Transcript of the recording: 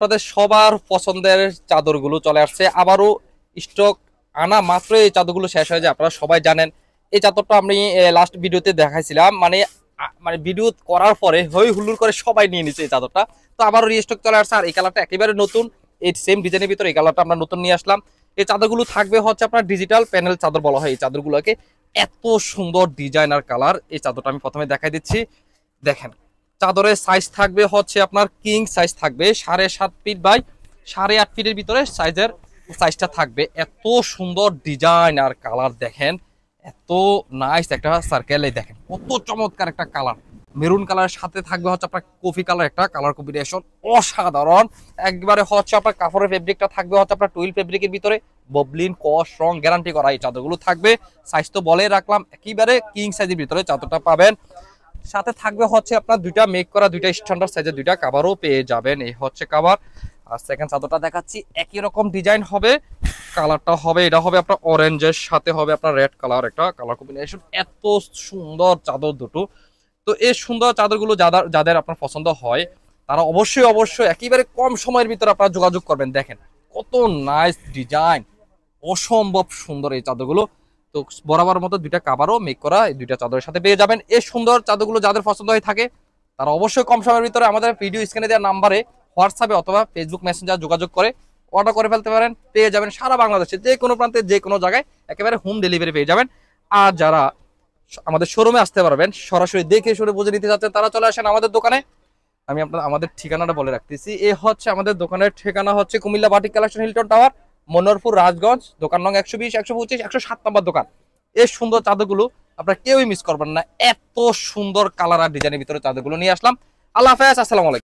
আপনাদের সবার পছন্দের চাদরগুলো চলে আসছে আবারও স্টক আনা মাত্র এই চাদরগুলো শেষ হয়ে যায়। আপনারা সবাই জানেন এই চাদরটা আমি লাস্ট ভিডিওতে দেখাইছিলাম, মানে ভিডিও করার পরে হই হুল্লোড় করে সবাই নিয়ে নিচ্ছে এই চাদরটা। তো আবারও রিস্টক চলে আসছে, আর এই কালারটা একেবারে নতুন। এই সেম ডিজাইনের ভিতরে এই কালারটা আমরা নতুন নিয়ে আসলাম। এই চাদরগুলো থাকবে হচ্ছে আপনার ডিজিটাল প্যানেল চাদর বলা হয় এই চাদরগুলোকে। এত সুন্দর ডিজাইন আর কালার। এই চাদরটা আমি প্রথমে দেখাই দিচ্ছি, দেখেন। চাদরের সাইজ থাকবে হচ্ছে আপনার কিং সাইজ থাকবে 7.5 ফিট বাই 8.5 ফিটের ভিতরে সাইজটা থাকবে। এত সুন্দর ডিজাইন আর কালার দেখেন, এত নাইস একটা সার্কেলে দেখেন কত চমৎকার একটা কালার। মেরুন কালারের সাথে থাকবে হচ্ছে আপনার কফি কালার, একটা কালার কম্বিনেশন অসাধারণ। একবারে হচ্ছে আপনার কাপড়ের ফেব্রিকটা থাকবে হচ্ছে আপনার টুইল ফেব্রিকের ভিতরে, ববলিন কস রং গ্যারান্টি করা এই চাদরগুলো থাকবে। সাইজ তো বলে রাখলাম একেবারে কিং সাইজের ভিতরে চাদরটা পাবেন। সাথে থাকবে হচ্ছে আপনার দুইটা মেক করা দুইটা স্ট্যান্ডার্ড সাইজের দুইটা কাভারও পেয়ে যাবেন। এই হচ্ছে কাভার। আর সেকেন্ড চাদরটা দেখাচ্ছি, একই রকম ডিজাইন হবে, কালারটা হবে এটা হবে আপনার অরেঞ্জের সাথে হবে আপনার রেড কালার, একটা কালার কম্বিনেশন। এত সুন্দর চাদর দুটো। তো এই সুন্দর চাদরগুলো যাদের যাদের আপনার পছন্দ হয় তারা অবশ্যই অবশ্যই একেবারে কম সময়ের ভিতরে আপনারা যোগাযোগ করবেন। দেখেন কত নাইস ডিজাইন, অসম্ভব সুন্দর এই চাদরগুলো। তো বরাবর মতো দুইটা কাভারও মেক করা এই দুইটা চাদরের সাথে পেয়ে যাবেন। এই সুন্দর চাদরগুলো যাদের পছন্দ হয়ে থাকে তারা অবশ্যই কম সময়ের ভিতরে আমাদের ভিডিও স্ক্রিনে দেওয়া নাম্বারে হোয়াটসঅ্যাপে অথবা ফেসবুক মেসেঞ্জার যোগাযোগ করে অর্ডার করে ফেলতে পারেন। পেয়ে যাবেন সারা বাংলাদেশে যে কোনো প্রান্তে যে কোনো জায়গায় একেবারে হোম ডেলিভারি পেয়ে যাবেন। আর যারা আমাদের শোরুমে আসতে পারবেন, সরাসরি দেখে শুনে বুঝে নিতে চাচ্ছেন, তারা চলে আসেন আমাদের দোকানে। আমি আপনার আমাদের ঠিকানাটা বলে রাখতেছি, এ হচ্ছে আমাদের দোকানের ঠিকানা হচ্ছে Comilla batik collection, Hilton tower, Manoharpur, Rajganj. দোকান নং 120, 125, 107 নম্বর দোকান। এই সুন্দর চাদরগুলো আপনারা কেউই মিস করবেন না। এত সুন্দর কালার আর ডিজাইনের ভিতরে চাদরগুলো নিয়ে আসলাম। আল্লাহ হাফেজ, আসসালামু আলাইকুম।